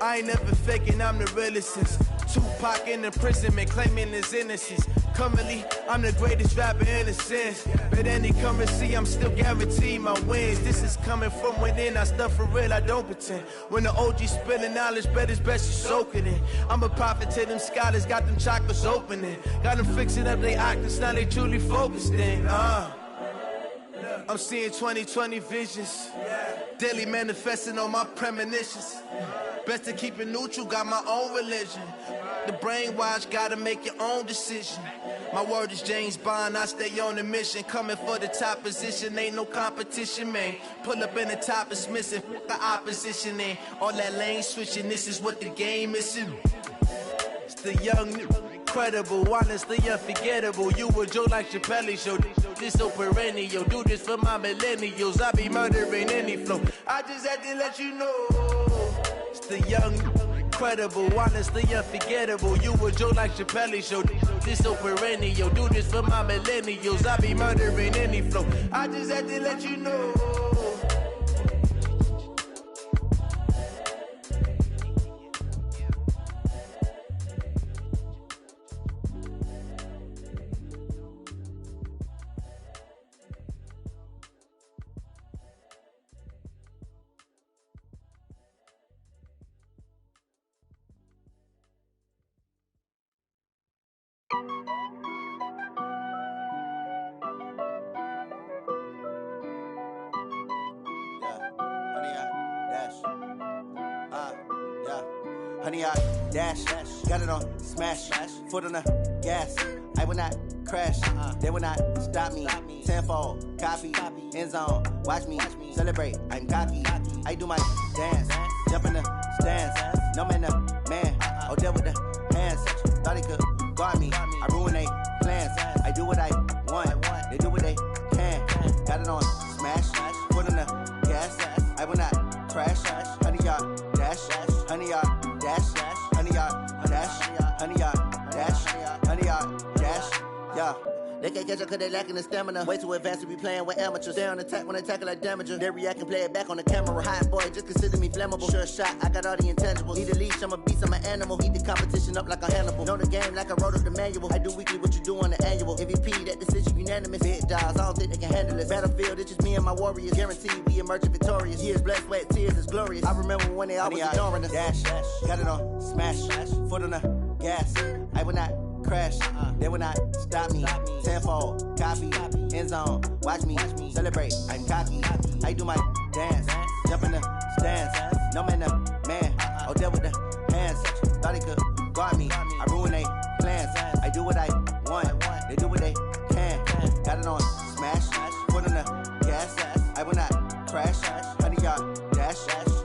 I ain't never faking, I'm the realest since Tupac in imprisonment, claiming his innocence. Currently, I'm the greatest rapper in a sense. But any currency, I'm still guaranteed my wins. This is coming from within, I stuff for real, I don't pretend. When the OG spilling knowledge, bet it's best you soak it in. I'm a prophet to them scholars, got them chakras opening. Got them fixing up their octaves, now they truly focused in. I'm seeing 2020 visions. Daily manifesting on my premonitions. Best to keep it neutral, got my own religion. The brainwash, gotta make your own decision. My word is James Bond, I stay on the mission. Coming for the top position, ain't no competition, man. Pull up in the top is missing, the opposition ain't. All that lane switching, this is what the game is. It's the young, incredible, honestly unforgettable. You a Joe like Chappelle show. This so perennial. Do this for my millennials. I be murdering any flow. I just had to let you know. It's the young, incredible, honestly unforgettable. You a Joe like Chappelle show. This so perennial. Do this for my millennials. I be murdering any flow. I just had to let you know. Honey, I dash, got it on smash, foot on the gas. I will not crash, they will not stop me. Tenfold, copy, end zone, watch me celebrate. I'm cocky, I do my dance, jump in the stands. No man, the man, oh, deal with the hands. Thought he could guard me, I ruin they plans. I do what I want, they do what they can. Got it on smash, foot on the gas. I will not crash, honey, y'all dash, honey, y'all dash, honey, y'all dash, honey, y'all dash, honey, y'all dash, yeah. They can't catch up cause they lacking the stamina. Way too advanced to be playing with amateurs. Stay on attack when they tackle like damager. They react and play it back on the camera. Hot boy, just consider me flammable. Sure shot, I got all the intangibles. Need a leash, I'm a beast, I'm an animal. Heat the competition up like a Hannibal. Know the game like I wrote up the manual. I do weekly what you do on the annual. MVP, that decision unanimous. Big dogs, I don't think they can handle it. Battlefield, it's just me and my warriors. Guaranteed we emerging victorious. Years, blood, sweat, tears, it's glorious. I remember when they always ignoring us. Dash, got it on smash, foot on the gas. I will not crash, they will not stop me. Tenfold, copy, end zone, watch me celebrate. I'm cocky, I do my dance, jump in the stands. No man, the man, oh, deal with the hands. Thought he could guard me, I ruin they plans. I do what I want, they do what they can. Got it on smash, foot on the gas. I will not crash, honey, y'all dash,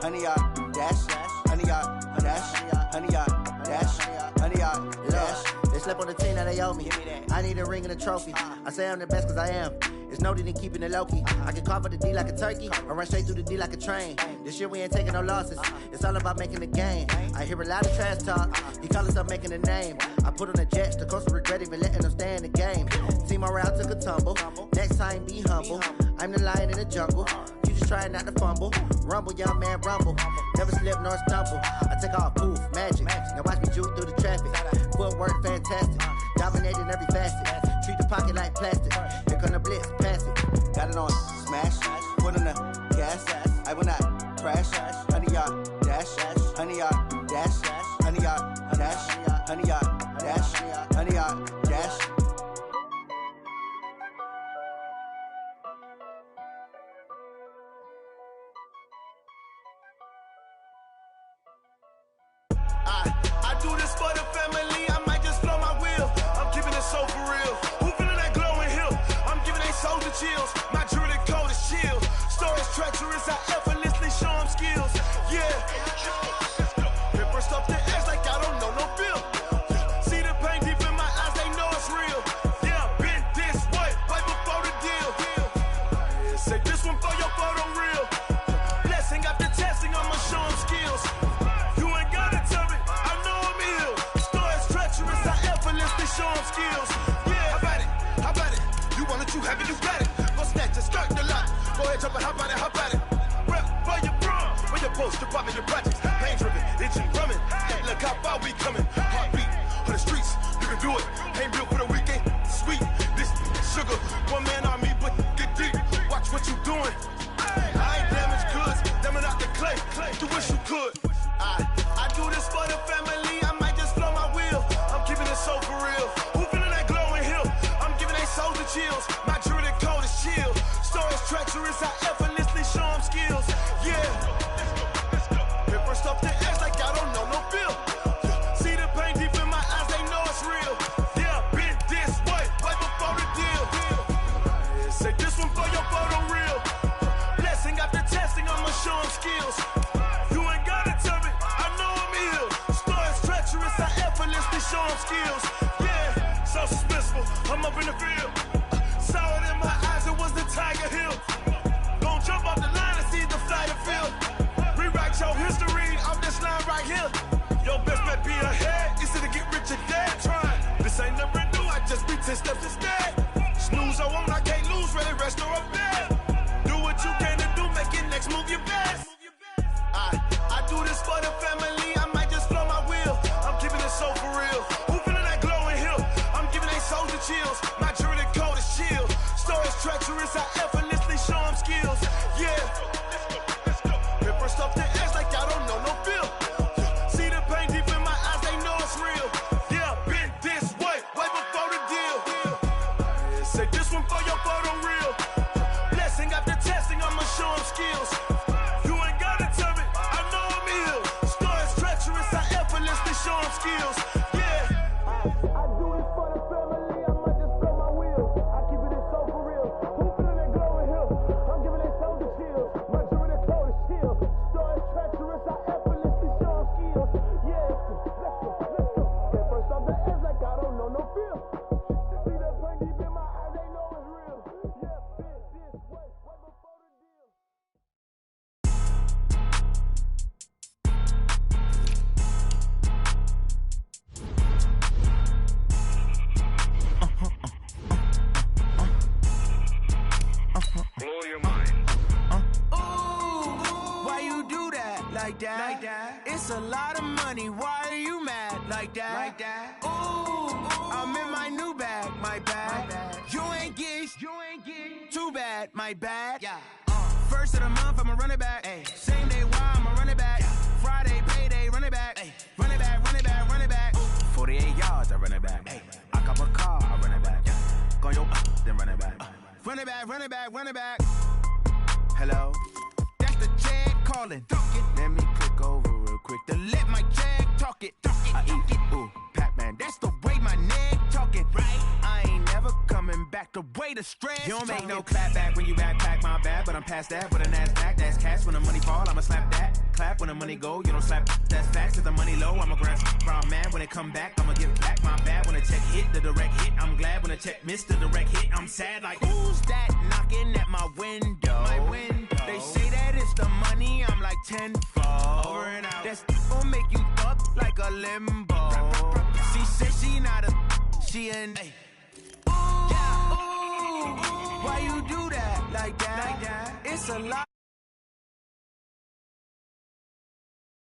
honey, y'all dash, honey, y'all dash, honey, y'all dash, honey, y'all dash. They slept on the team that they owe me. I need a ring and a trophy. I say I'm the best cause I am. It's no need in keeping it low key. I can carve for the D like a turkey, or run straight through the D like a train. This year we ain't taking no losses. It's all about making the game. I hear a lot of trash talk. He call himself making a name. I put on the jets, the coach regret even letting them stay in the game. Team around took a tumble. Next time be humble. I'm the lion in the jungle. You just trying not to fumble. Rumble, young man, rumble. Never slip nor stumble. I take off, poof, magic. Now watch me juke through the traffic. Footwork fantastic. Dominating every facet. Treat the pocket like plastic. Here come the blitz, pass it. Got it on smash, foot on the gas. I will not crash. Honey, y'all dash, honey, y'all dash, honey, y'all dash, honey, y'all dash, honey, y'all dash. I do this for the family, I might just blow my wheel. I'm keeping it so for real. Who feeling that glowing hill? I'm giving they soldier chills. My jewelry code is chill. Stories treacherous, I effortlessly show them skills. Yeah. Pepper stuff the edge like I don't know no feel. See the pain deep in my eyes, they know Say this one for your photo reel. Blessing after testing, I'ma show them skills. You ain't gotta tell me, I know I'm ill. Stories treacherous, I effortlessly show them skills. Yeah, how about it? How about it? You want it, you have it, you got it. Go snatch it, start the lot. Go ahead, jump it, how about it? How about it? Rep for your prom, for your post, your pop, and your projects. Pain driven, itching, drumming. Look how far we coming. Heartbeat for the streets, you can do it. Ain't built for the weekend. Sweet, this sugar, one man on me, but get deep. Watch what you doing. I ain't damaged goods, damn it out the clay. You wish you could. I do this for the family. I might just blow my wheel. I'm keeping it so for real. Who feeling that glowing hill? I'm giving they souls the chills. My druid code is chill. Stories treacherous, I effortlessly show them skills. Yeah. Paper stuff the edge like I don't know no feel. See the pain deep in my eyes, they know it's real. Yeah, been this way, way before the deal. Say this one for your photo reel. Blessing after testing, I'ma show them skills. You ain't gotta tell me, I know I'm ill. Stories treacherous, I effortlessly show them skills. Yeah, so suspenseful, I'm up in the field. Saw it in my eyes, it was the Tiger Hill. Gon' jump off the line and see the flight of field. Rewrite your history off this line right here. Your best bet be ahead, easy to get rich or dead. Trying, this ain't never new, I just be 10 steps instead. Snooze I won't, I can't lose, ready, rest or up bed. Do what you can to do, make your next move your best. I do this for the family, I might just blow my wheel. I'm keeping it so for real. Who feeling that glowing hill? I'm giving they souls the chills. My druid code is chill. Stories treacherous, I effortlessly show them skills. Yeah. Paper stuff the edge like I don't know no feel. See the pain deep in my eyes, they know it's real. Yeah, been this way, way before the deal. Say this one for your photo reel. Blessing after testing, I'ma show them skills. You ain't gotta tell me, I know I'm ill. Stories treacherous, I effortlessly show them skills. Yeah. I do this for the family, I might just blow my wheel. I keep it so for real. Who feeling that glowing hill? I'm giving they souls the chills. My druid code is chill. Stories treacherous, I effortlessly show them skills. Yeah, let's go. Get first off the edge like I don't know no feel. See the pain deep in my eyes, they know it's real. Yeah, been this way, way before the deal. Blow your mind. Why you do that like that? Like that? It's a lot of money. Why are you mad like that? Like that? Ooh, I'm in my new bag, my bag. You ain't get too bad, my bad. Yeah. First of the month, I'ma run it back. Ay. Same day, why I'ma run it back. Yeah. Friday, payday, run it back. Ay. Run it back, run it back, run it back. 48 yards, I run it back. Ay. I cop a car, I run it back. Yeah. Go yo, then run it back. Run it back, run it back, run it back. Hello? That's the check calling. Let me click over real quick to let my check talk it. I eat it, ooh, Pac-Man. That's the way my neck talking. Right? I ain't never coming back the way the stress. You don't make no clap back when you backpack, my bad. But I'm past that with a NASDAQ. That's cash when the money fall, I'ma slap that. Clap when the money go, you don't slap. That's facts, cause the money low, I'ma grab. I'm mad when it come back, I'ma give back. My bad when the check hit, the direct hit. I'm glad when the check missed the direct hit. I'm sad like, who's that knocking at my window? My window. They say that it's the money, I'm like tenfold. Over and out. That's gon' make you up like a limbo. She said she not a, she an. Ooh, yeah, ooh, why you do that like that? Like that? It's a lot.